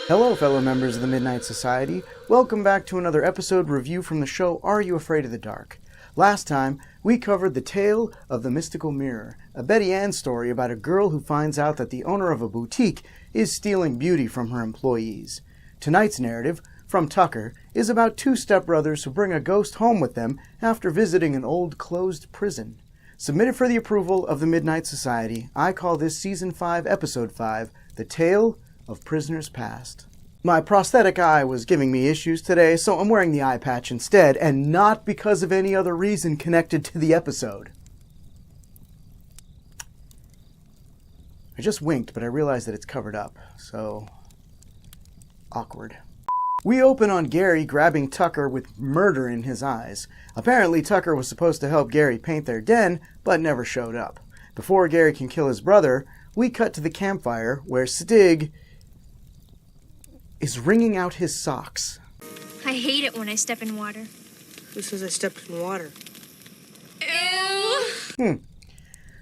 Hello, fellow members of the Midnight Society. Welcome back to another episode review from the show Are You Afraid of the Dark? Last time, we covered The Tale of the Mystical Mirror, a Betty Ann story about a girl who finds out that the owner of a boutique is stealing beauty from her employees. Tonight's narrative, from Tucker, is about two stepbrothers who bring a ghost home with them after visiting an old closed prison. Submitted for the approval of the Midnight Society, I call this Season 5, Episode 5, The Tale of Prisoners Past. My prosthetic eye was giving me issues today, so I'm wearing the eye patch instead, and not because of any other reason connected to the episode. I just winked, but I realized that it's covered up, so awkward. We open on Gary grabbing Tucker with murder in his eyes. Apparently Tucker was supposed to help Gary paint their den, but never showed up. Before Gary can kill his brother, we cut to the campfire where Stig is wringing out his socks. I hate it when I step in water. Who says I stepped in water? Ew!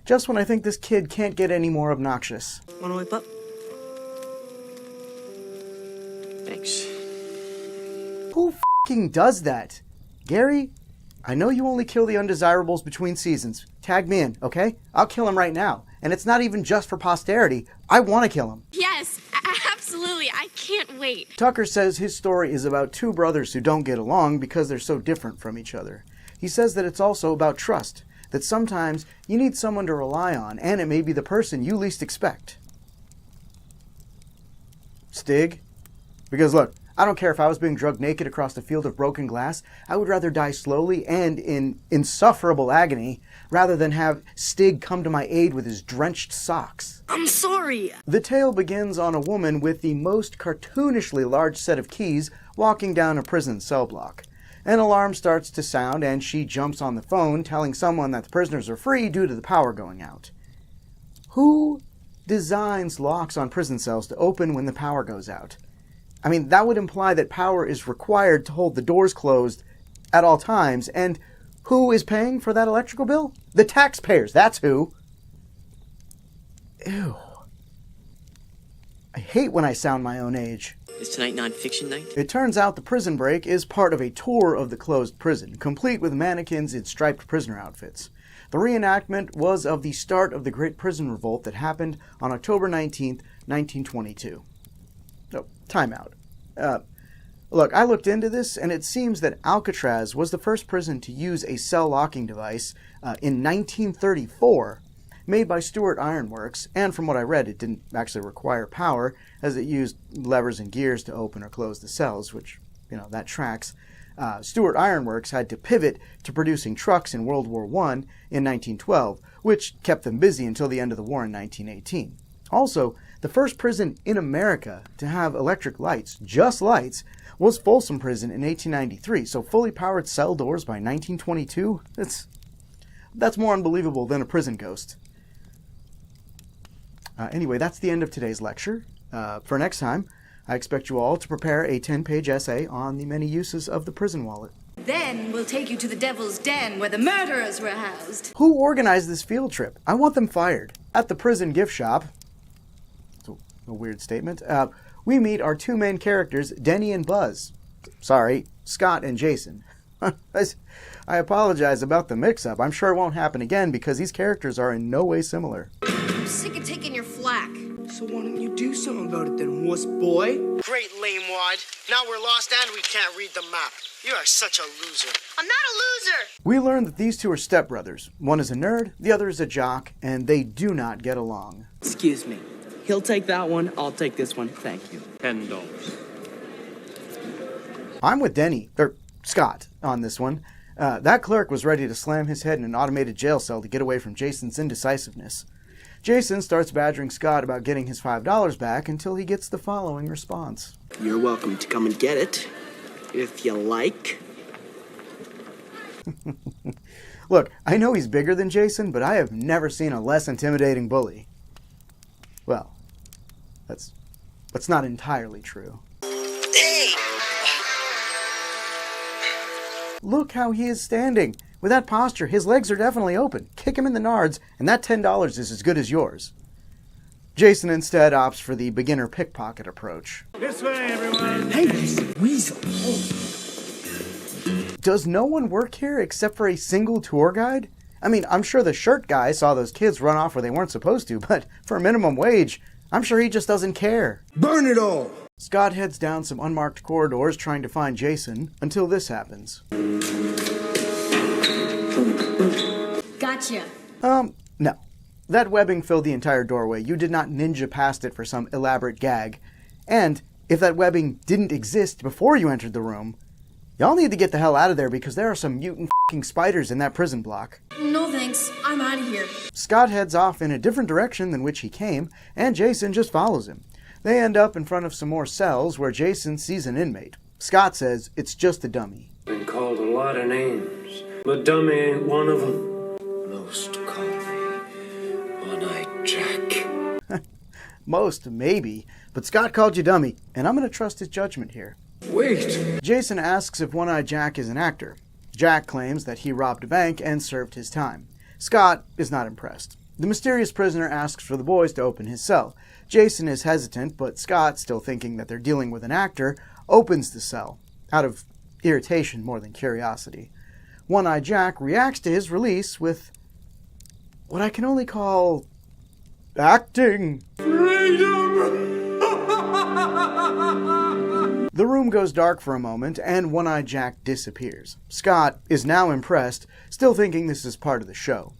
Just when I think this kid can't get any more obnoxious. Wanna wipe up? Thanks. Who f***ing does that? Gary, I know you only kill the undesirables between seasons. Tag me in, okay? I'll kill him right now. And it's not even just for posterity. I want to kill him. Yes, absolutely. I can't wait. Tucker says his story is about two brothers who don't get along because they're so different from each other. He says that it's also about trust, that sometimes you need someone to rely on, and it may be the person you least expect. Stig? Because look, I don't care if I was being drugged naked across a field of broken glass. I would rather die slowly and in insufferable agony rather than have Stig come to my aid with his drenched socks. I'm sorry! The tale begins on a woman with the most cartoonishly large set of keys walking down a prison cell block. An alarm starts to sound and she jumps on the phone telling someone that the prisoners are free due to the power going out. Who designs locks on prison cells to open when the power goes out? I mean, that would imply that power is required to hold the doors closed at all times. And who is paying for that electrical bill? The taxpayers, that's who. Ew. I hate when I sound my own age. Is tonight non-fiction night? It turns out the prison break is part of a tour of the closed prison, complete with mannequins in striped prisoner outfits. The reenactment was of the start of the Great Prison Revolt that happened on October 19th, 1922. No, time out. Look, I looked into this, and it seems that Alcatraz was the first prison to use a cell locking device in 1934, made by Stewart Iron Works, and from what I read, it didn't actually require power, as it used levers and gears to open or close the cells, which, that tracks. Stewart Iron Works had to pivot to producing trucks in World War I in 1912, which kept them busy until the end of the war in 1918. Also, the first prison in America to have electric lights, just lights, was Folsom Prison in 1893, so fully powered cell doors by 1922? That's more unbelievable than a prison ghost. Anyway, that's the end of today's lecture. For next time, I expect you all to prepare a 10-page essay on the many uses of the prison wallet. Then we'll take you to the Devil's Den where the murderers were housed. Who organized this field trip? I want them fired. At the prison gift shop, a weird statement, we meet our two main characters, Denny and Buzz. Sorry, Scott and Jason. I apologize about the mix-up. I'm sure it won't happen again because these characters are in no way similar. I'm sick of taking your flack. So why don't you do something about it then, wuss boy? Great, lame wad. Now we're lost and we can't read the map. You are such a loser. I'm not a loser! We learn that these two are stepbrothers. One is a nerd, the other is a jock, and they do not get along. Excuse me. He'll take that one, I'll take this one, thank you. $10. I'm with Scott, on this one. That clerk was ready to slam his head in an automated jail cell to get away from Jason's indecisiveness. Jason starts badgering Scott about getting his $5 back until he gets the following response. You're welcome to come and get it, if you like. Look, I know he's bigger than Jason, but I have never seen a less intimidating bully. Well, that's not entirely true. Hey! Look how he is standing. With that posture, his legs are definitely open. Kick him in the nards, and that $10 is as good as yours. Jason instead opts for the beginner pickpocket approach. This way, everyone. Hey, weasel. Does no one work here except for a single tour guide? I mean, I'm sure the shirt guy saw those kids run off where they weren't supposed to, but for minimum wage, I'm sure he just doesn't care. Burn it all. Scott heads down some unmarked corridors trying to find Jason until this happens. Gotcha. No. That webbing filled the entire doorway. You did not ninja past it for some elaborate gag. And if that webbing didn't exist before you entered the room, y'all need to get the hell out of there because there are some mutant f***ing spiders in that prison block. No thanks. I'm out of here. Scott heads off in a different direction than which he came, and Jason just follows him. They end up in front of some more cells where Jason sees an inmate. Scott says it's just a dummy. Been called a lot of names, but dummy ain't one of them. Most call me One-Eyed Jack. Most, maybe, but Scott called you dummy, and I'm going to trust his judgment here. Wait! Jason asks if One-Eyed Jack is an actor. Jack claims that he robbed a bank and served his time. Scott is not impressed. The mysterious prisoner asks for the boys to open his cell. Jason is hesitant, but Scott, still thinking that they're dealing with an actor, opens the cell, out of irritation more than curiosity. One-Eyed Jack reacts to his release with what I can only call acting. The room goes dark for a moment, and One-Eyed Jack disappears. Scott is now impressed, still thinking this is part of the show.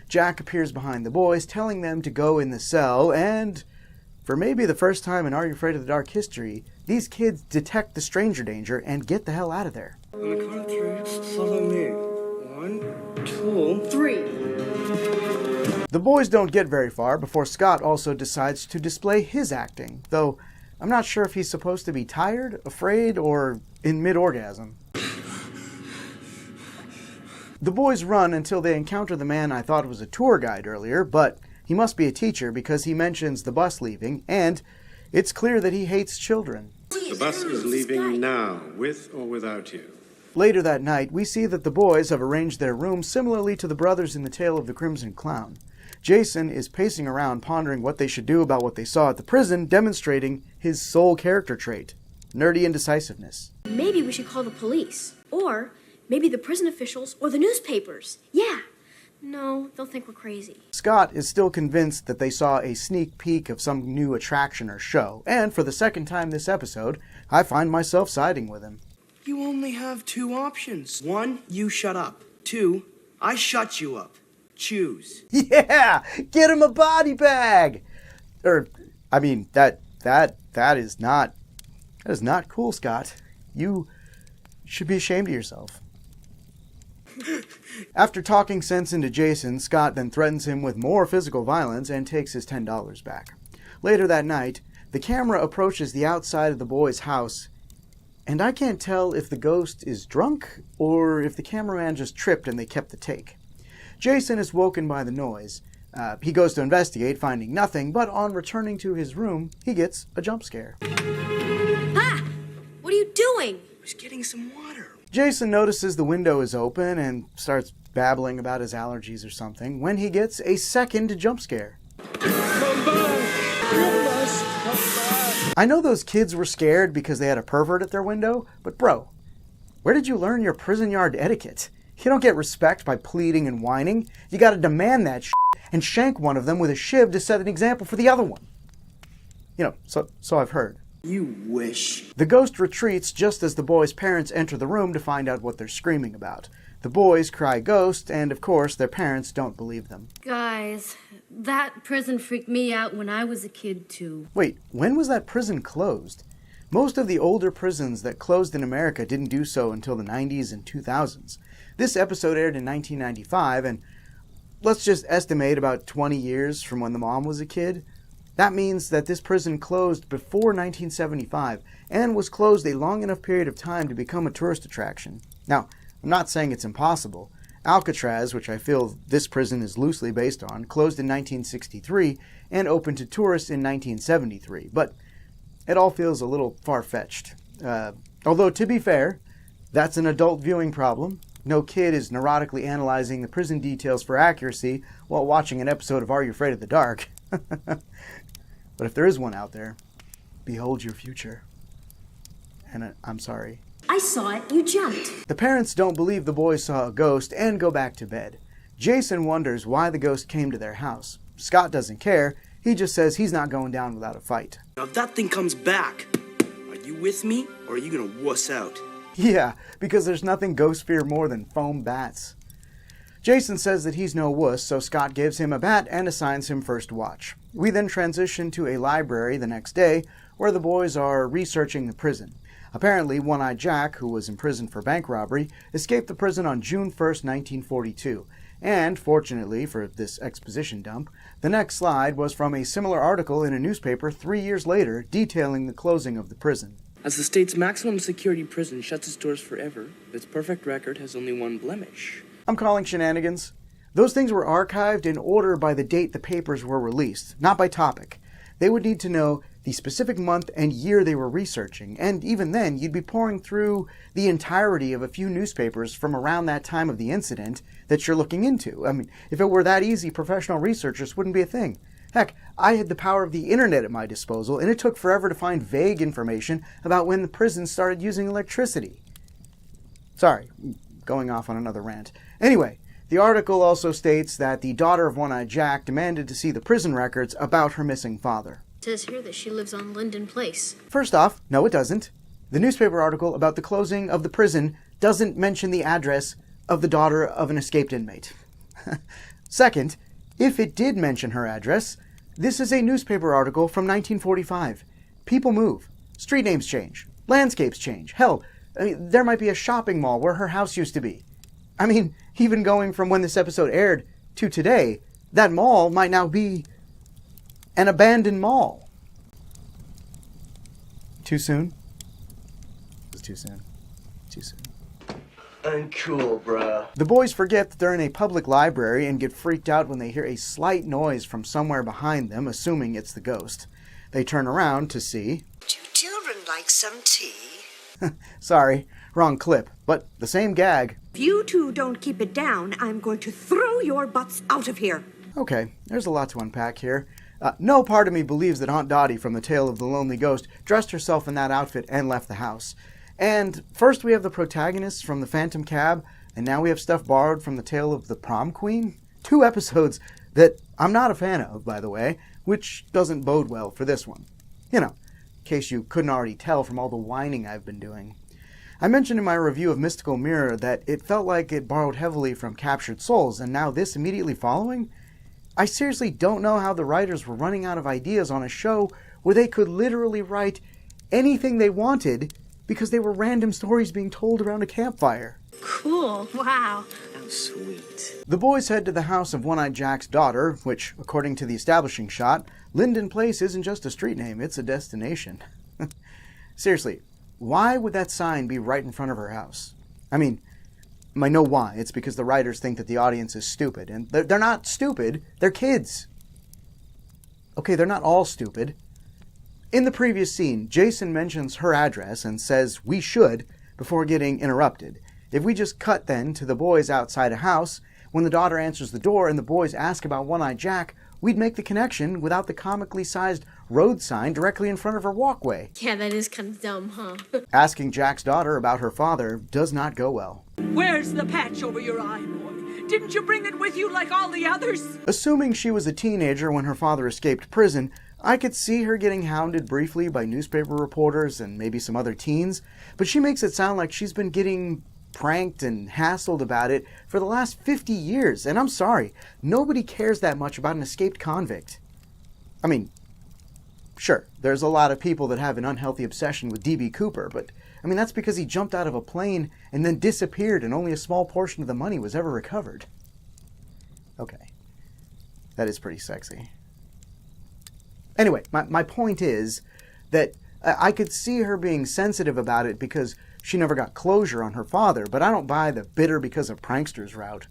Jack appears behind the boys, telling them to go in the cell, and for maybe the first time in Are You Afraid of the Dark history, these kids detect the stranger danger and get the hell out of there. On the count of three, follow me. 1, 2, 3. The boys don't get very far before Scott also decides to display his acting, though I'm not sure if he's supposed to be tired, afraid, or in mid-orgasm. The boys run until they encounter the man I thought was a tour guide earlier, but he must be a teacher because he mentions the bus leaving, and it's clear that he hates children. The bus is leaving now, with or without you. Later that night, we see that the boys have arranged their rooms similarly to the brothers in the Tale of the Crimson Clown. Jason is pacing around pondering what they should do about what they saw at the prison, demonstrating his sole character trait, nerdy indecisiveness. Maybe we should call the police. Or maybe the prison officials or the newspapers. Yeah. No, they'll think we're crazy. Scott is still convinced that they saw a sneak peek of some new attraction or show, and for the second time this episode, I find myself siding with him. You only have 2 options. 1, you shut up. 2, I shut you up. Choose. Yeah! Get him a body bag! That is not cool, Scott. You should be ashamed of yourself. After talking sense into Jason, Scott then threatens him with more physical violence and takes his $10 back. Later that night, the camera approaches the outside of the boys' house, and I can't tell if the ghost is drunk or if the cameraman just tripped and they kept the take. Jason is woken by the noise. He goes to investigate, finding nothing, but on returning to his room, he gets a jump scare. Ah! What are you doing? I was getting some water. Jason notices the window is open and starts babbling about his allergies or something when he gets a second jump scare. Come back! You must come back! I know those kids were scared because they had a pervert at their window, but bro, where did you learn your prison yard etiquette? You don't get respect by pleading and whining. You gotta demand that shit and shank one of them with a shiv to set an example for the other one. So I've heard. You wish. The ghost retreats just as the boys' parents enter the room to find out what they're screaming about. The boys cry ghost, and of course their parents don't believe them. Guys, that prison freaked me out when I was a kid too. Wait, when was that prison closed? Most of the older prisons that closed in America didn't do so until the 90s and 2000s. This episode aired in 1995, and let's just estimate about 20 years from when the mom was a kid. That means that this prison closed before 1975 and was closed a long enough period of time to become a tourist attraction. Now, I'm not saying it's impossible. Alcatraz, which I feel this prison is loosely based on, closed in 1963 and opened to tourists in 1973, but it all feels a little far-fetched. Although, to be fair, that's an adult viewing problem. No kid is neurotically analyzing the prison details for accuracy while watching an episode of Are You Afraid of the Dark? But if there is one out there, behold your future. And I'm sorry. I saw it. You jumped. The parents don't believe the boys saw a ghost and go back to bed. Jason wonders why the ghost came to their house. Scott doesn't care. He just says he's not going down without a fight. Now, if that thing comes back, are you with me, or are you gonna wuss out? Yeah, because there's nothing ghosts fear more than foam bats. Jason says that he's no wuss, so Scott gives him a bat and assigns him first watch. We then transition to a library the next day, where the boys are researching the prison. Apparently, One-Eyed Jack, who was imprisoned for bank robbery, escaped the prison on June 1st, 1942. And, fortunately for this exposition dump, the next slide was from a similar article in a newspaper 3 years later detailing the closing of the prison. As the state's maximum security prison shuts its doors forever, its perfect record has only one blemish. I'm calling shenanigans. Those things were archived in order by the date the papers were released, not by topic. They would need to know the specific month and year they were researching, and even then, you'd be pouring through the entirety of a few newspapers from around that time of the incident that you're looking into. I mean, if it were that easy, professional researchers wouldn't be a thing. Heck, I had the power of the internet at my disposal, and it took forever to find vague information about when the prison started using electricity. Sorry, going off on another rant. Anyway, the article also states that the daughter of One-Eyed Jack demanded to see the prison records about her missing father. It says here that she lives on Linden Place. First off, no it doesn't. The newspaper article about the closing of the prison doesn't mention the address of the daughter of an escaped inmate. Second, if it did mention her address, this is a newspaper article from 1945. People move. Street names change. Landscapes change. Hell, there might be a shopping mall where her house used to be. I mean, even going from when this episode aired to today, that mall might now be an abandoned mall. Too soon? It was too soon. Too soon. Uncool, bruh. The boys forget that they're in a public library and get freaked out when they hear a slight noise from somewhere behind them, assuming it's the ghost. They turn around to see... Do children like some tea? Sorry, wrong clip, but the same gag. If you two don't keep it down, I'm going to throw your butts out of here. Okay, there's a lot to unpack here. No part of me believes that Aunt Dottie from The Tale of the Lonely Ghost dressed herself in that outfit and left the house. And first we have the protagonists from The Phantom Cab, and now we have stuff borrowed from The Tale of the Prom Queen. 2 episodes that I'm not a fan of, by the way, which doesn't bode well for this one. You know, in case you couldn't already tell from all the whining I've been doing. I mentioned in my review of Mystical Mirror that it felt like it borrowed heavily from Captured Souls, and now this immediately following? I seriously don't know how the writers were running out of ideas on a show where they could literally write anything they wanted because they were random stories being told around a campfire. Cool. Wow. How sweet. The boys head to the house of One-Eyed Jack's daughter, which, according to the establishing shot, Linden Place isn't just a street name, it's a destination. Seriously, why would that sign be right in front of her house? I mean, I know why. It's because the writers think that the audience is stupid. And they're not stupid. They're kids. Okay, they're not all stupid. In the previous scene, Jason mentions her address and says we should before getting interrupted. If we just cut then to the boys outside a house, when the daughter answers the door and the boys ask about One-Eyed Jack, we'd make the connection without the comically sized road sign directly in front of her walkway. Yeah, that is kind of dumb, huh? Asking Jack's daughter about her father does not go well. Where's the patch over your eye, boy? Didn't you bring it with you like all the others? Assuming she was a teenager when her father escaped prison, I could see her getting hounded briefly by newspaper reporters and maybe some other teens, but she makes it sound like she's been getting pranked and hassled about it for the last 50 years, and I'm sorry, nobody cares that much about an escaped convict. I mean, sure, there's a lot of people that have an unhealthy obsession with D.B. Cooper, but I mean, that's because he jumped out of a plane and then disappeared and only a small portion of the money was ever recovered. Okay, that is pretty sexy. Anyway, my point is that I could see her being sensitive about it because she never got closure on her father, but I don't buy the bitter because of pranksters route.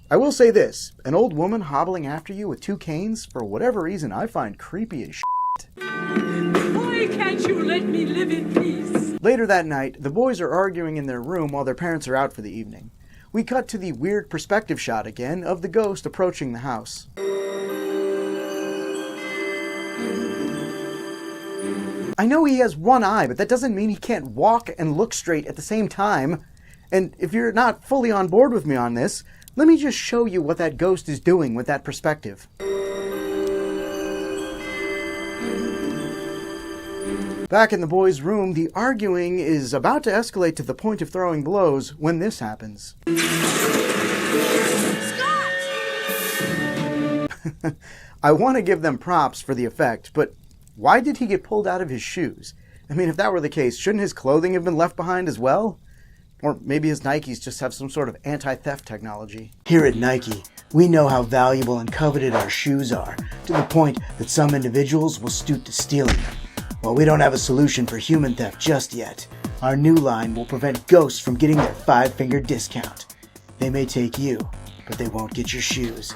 I will say this, an old woman hobbling after you with 2 canes, for whatever reason, I find creepy as shit. Why can't you let me live in peace? Later that night, the boys are arguing in their room while their parents are out for the evening. We cut to the weird perspective shot again of the ghost approaching the house. I know he has one eye, but that doesn't mean he can't walk and look straight at the same time. And if you're not fully on board with me on this, let me just show you what that ghost is doing with that perspective. Back in the boys' room, the arguing is about to escalate to the point of throwing blows when this happens. Scott! I want to give them props for the effect, but why did he get pulled out of his shoes? I mean, if that were the case, shouldn't his clothing have been left behind as well? Or maybe his Nikes just have some sort of anti-theft technology. Here at Nike, we know how valuable and coveted our shoes are, to the point that some individuals will stoop to stealing them. While we don't have a solution for human theft just yet, our new line will prevent ghosts from getting their 5-finger discount. They may take you, but they won't get your shoes.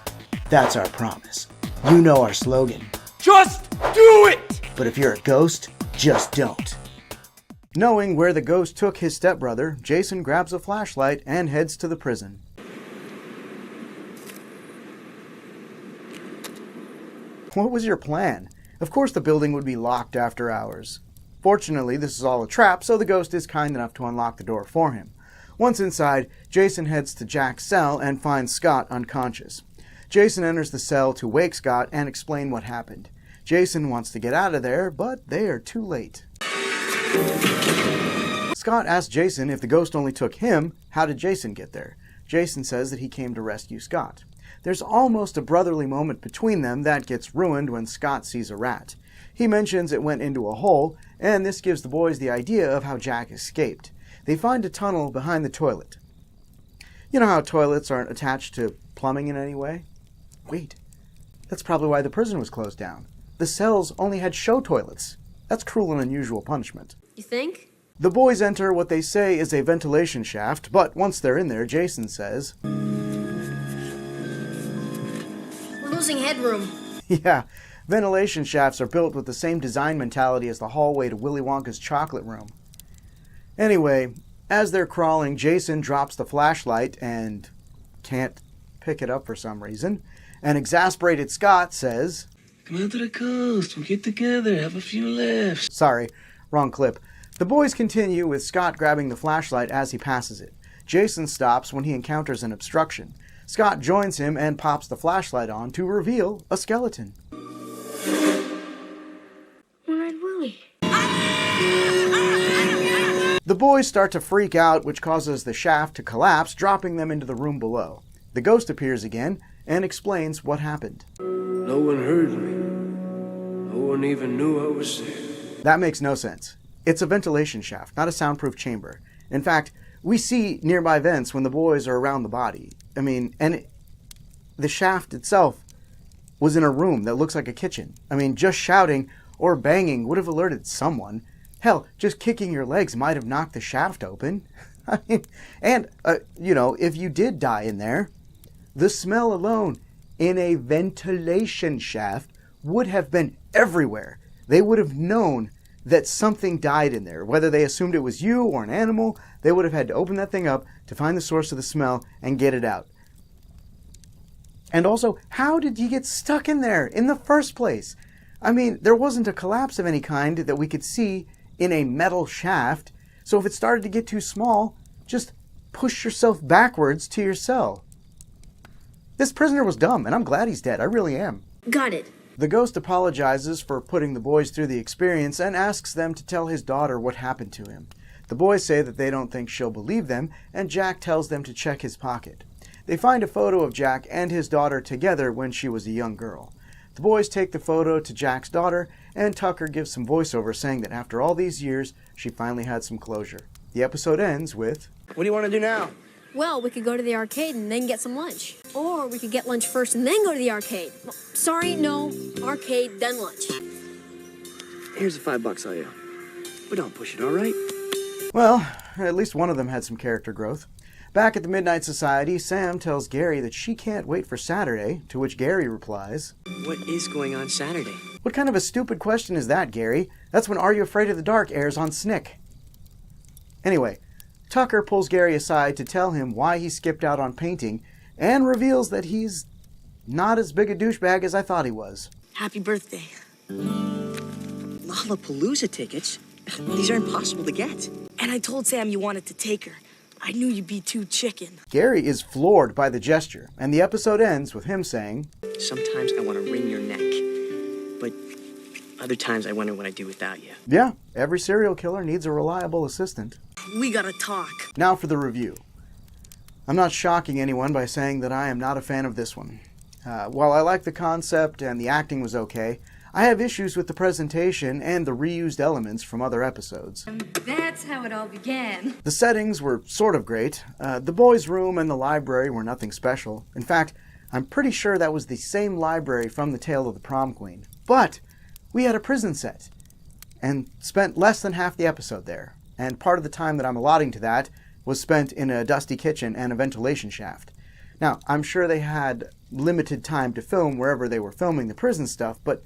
That's our promise. You know our slogan. Just do it! But if you're a ghost, just don't. Knowing where the ghost took his stepbrother, Jason grabs a flashlight and heads to the prison. What was your plan? Of course the building would be locked after hours. Fortunately, this is all a trap, so the ghost is kind enough to unlock the door for him. Once inside, Jason heads to Jack's cell and finds Scott unconscious. Jason enters the cell to wake Scott and explain what happened. Jason wants to get out of there, but they are too late. Scott asks Jason if the ghost only took him, how did Jason get there? Jason says that he came to rescue Scott. There's almost a brotherly moment between them that gets ruined when Scott sees a rat. He mentions it went into a hole, and this gives the boys the idea of how Jack escaped. They find a tunnel behind the toilet. You know how toilets aren't attached to plumbing in any way? Wait, that's probably why the prison was closed down. The cells only had show toilets. That's cruel and unusual punishment. You think? The boys enter what they say is a ventilation shaft, but once they're in there, Jason says, We're losing headroom. Yeah, ventilation shafts are built with the same design mentality as the hallway to Willy Wonka's chocolate room. Anyway, as they're crawling, Jason drops the flashlight and can't pick it up for some reason. An exasperated Scott says, Come out to the coast, we'll get together, have a few laughs. Sorry, wrong clip. The boys continue with Scott grabbing the flashlight as he passes it. Jason stops when he encounters an obstruction. Scott joins him and pops the flashlight on to reveal a skeleton. One-eyed Willie. The boys start to freak out, which causes the shaft to collapse, dropping them into the room below. The ghost appears again and explains what happened. No one heard me. No one even knew I was there. That makes no sense. It's a ventilation shaft, not a soundproof chamber. In fact, we see nearby vents when the boys are around the body. The shaft itself was in a room that looks like a kitchen. Just shouting or banging would have alerted someone. Hell, just kicking your legs might have knocked the shaft open. If you did die in there, the smell alone in a ventilation shaft would have been everywhere. They would have known that something died in there. Whether they assumed it was you or an animal, they would have had to open that thing up to find the source of the smell and get it out. And also, how did you get stuck in there in the first place? There wasn't a collapse of any kind that we could see in a metal shaft, so if it started to get too small, just push yourself backwards to your cell. This prisoner was dumb, and I'm glad he's dead. I really am. Got it. The ghost apologizes for putting the boys through the experience and asks them to tell his daughter what happened to him. The boys say that they don't think she'll believe them, and Jack tells them to check his pocket. They find a photo of Jack and his daughter together when she was a young girl. The boys take the photo to Jack's daughter, and Tucker gives some voiceover saying that after all these years, she finally had some closure. The episode ends with, What do you want to do now? Well, we could go to the arcade and then get some lunch. Or we could get lunch first and then go to the arcade. Well, sorry, no. Arcade, then lunch. Here's the $5 I owe you. But don't push it, all right? Well, at least one of them had some character growth. Back at the Midnight Society, Sam tells Gary that she can't wait for Saturday, to which Gary replies, What is going on Saturday? What kind of a stupid question is that, Gary? That's when Are You Afraid of the Dark airs on Snick. Anyway, Tucker pulls Gary aside to tell him why he skipped out on painting and reveals that he's not as big a douchebag as I thought he was. Happy birthday. Long Lollapalooza tickets? These are impossible to get. And I told Sam you wanted to take her. I knew you'd be too chicken. Gary is floored by the gesture, and the episode ends with him saying, Sometimes I want to wring your neck, but other times I wonder what I'd do without you. Yeah, every serial killer needs a reliable assistant. We gotta talk. Now for the review. I'm not shocking anyone by saying that I am not a fan of this one. While I like the concept and the acting was okay, I have issues with the presentation and the reused elements from other episodes. That's how it all began. The settings were sort of great. The boys' room and the library were nothing special. In fact, I'm pretty sure that was the same library from The Tale of the Prom Queen. But we had a prison set and spent less than half the episode there. And part of the time that I'm allotting to that was spent in a dusty kitchen and a ventilation shaft. Now, I'm sure they had limited time to film wherever they were filming the prison stuff, but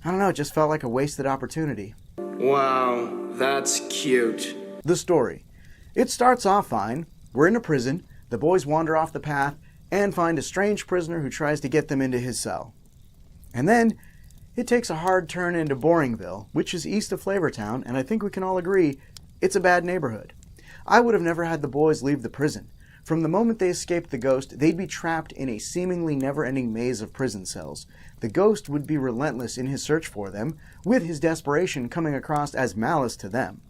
I don't know, it just felt like a wasted opportunity. Wow, that's cute. The story. It starts off fine. We're in a prison, the boys wander off the path, and find a strange prisoner who tries to get them into his cell. And then, it takes a hard turn into Boringville, which is east of Flavortown, and I think we can all agree, it's a bad neighborhood. I would have never had the boys leave the prison. From the moment they escaped the ghost, they'd be trapped in a seemingly never-ending maze of prison cells. The ghost would be relentless in his search for them, with his desperation coming across as malice to them.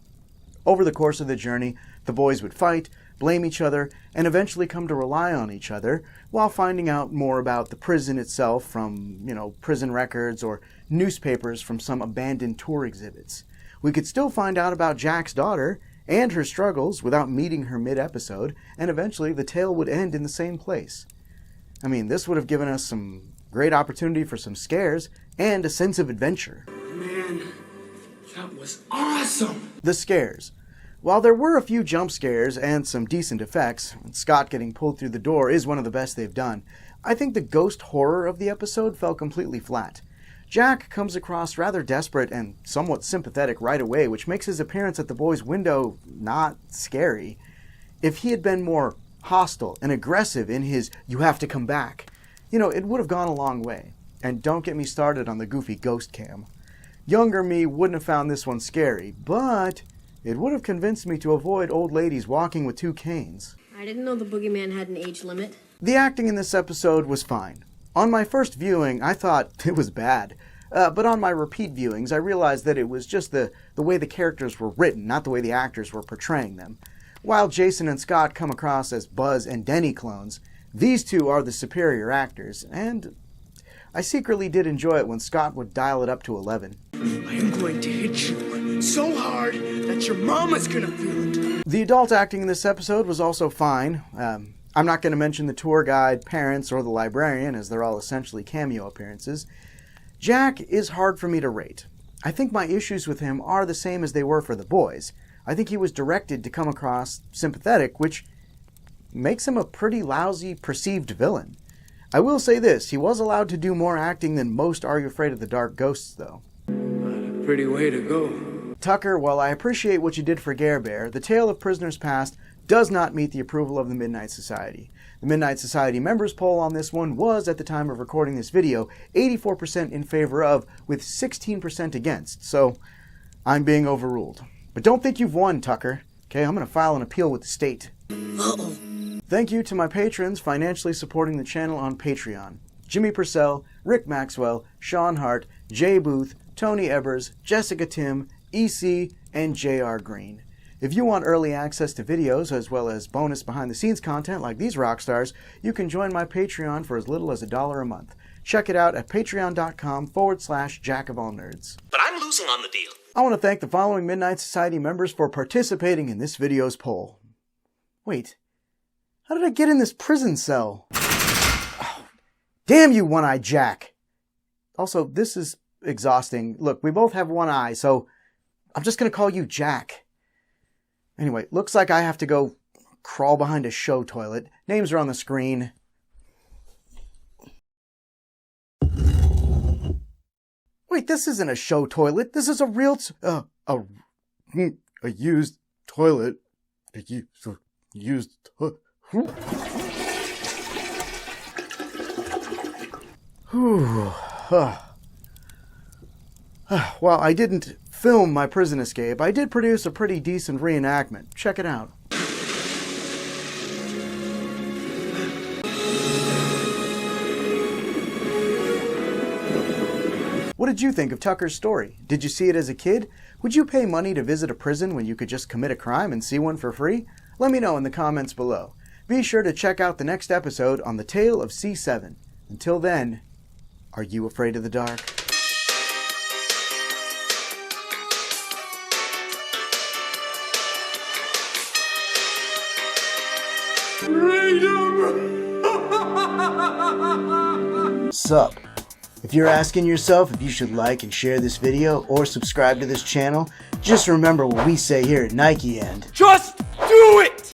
Over the course of the journey, the boys would fight, blame each other, and eventually come to rely on each other, while finding out more about the prison itself from, prison records or newspapers from some abandoned tour exhibits. We could still find out about Jack's daughter and her struggles without meeting her mid-episode, and eventually the tale would end in the same place. I mean, this would have given us some great opportunity for some scares and a sense of adventure. Man, that was awesome! The scares. While there were a few jump scares and some decent effects, Scott getting pulled through the door is one of the best they've done, I think the ghost horror of the episode fell completely flat. Jack comes across rather desperate and somewhat sympathetic right away, which makes his appearance at the boys' window not scary. If he had been more hostile and aggressive in his, "you have to come back," it would have gone a long way. And don't get me started on the goofy ghost cam. Younger me wouldn't have found this one scary, but it would have convinced me to avoid old ladies walking with two canes. I didn't know the boogeyman had an age limit. The acting in this episode was fine. On my first viewing, I thought it was bad. But on my repeat viewings, I realized that it was just the way the characters were written, not the way the actors were portraying them. While Jason and Scott come across as Buzz and Denny clones, these two are the superior actors, and I secretly did enjoy it when Scott would dial it up to 11. I am going to hit you so hard that your mama's gonna feel it. The adult acting in this episode was also fine. I'm not going to mention the tour guide, parents, or the librarian, as they're all essentially cameo appearances. Jack is hard for me to rate. I think my issues with him are the same as they were for the boys. I think he was directed to come across sympathetic, which makes him a pretty lousy perceived villain. I will say this, he was allowed to do more acting than most Are You Afraid of the Dark ghosts, though. What a pretty way to go. Tucker, while I appreciate what you did for Gare Bear, The Tale of Prisoners Past does not meet the approval of the Midnight Society. The Midnight Society members poll on this one was, at the time of recording this video, 84% in favor of, with 16% against, so I'm being overruled. But don't think you've won, Tucker. Okay, I'm going to file an appeal with the state. Uh-oh. Thank you to my patrons financially supporting the channel on Patreon. Jimmy Purcell, Rick Maxwell, Sean Hart, Jay Booth, Tony Ebers, Jessica Tim, EC, and J.R. Green. If you want early access to videos as well as bonus behind-the-scenes content like these rock stars, you can join my Patreon for as little as $1 a month. Check it out at patreon.com/jackofallnerds. But I'm losing on the deal. I want to thank the following Midnight Society members for participating in this video's poll. Wait, how did I get in this prison cell? Oh, damn you, One-Eyed Jack! Also, this is exhausting. Look, we both have one eye, so I'm just going to call you Jack. Anyway, looks like I have to go crawl behind a show toilet. Names are on the screen. Wait, this isn't a show toilet. This is a real... a used toilet. A used... Well, I didn't film my prison escape, I did produce a pretty decent reenactment. Check it out. What did you think of Tucker's story? Did you see it as a kid? Would you pay money to visit a prison when you could just commit a crime and see one for free? Let me know in the comments below. Be sure to check out the next episode on the tale of C7. Until then, are you afraid of the dark? Sup? If you're asking yourself if you should like and share this video or subscribe to this channel, just remember what we say here at Nike and just do it!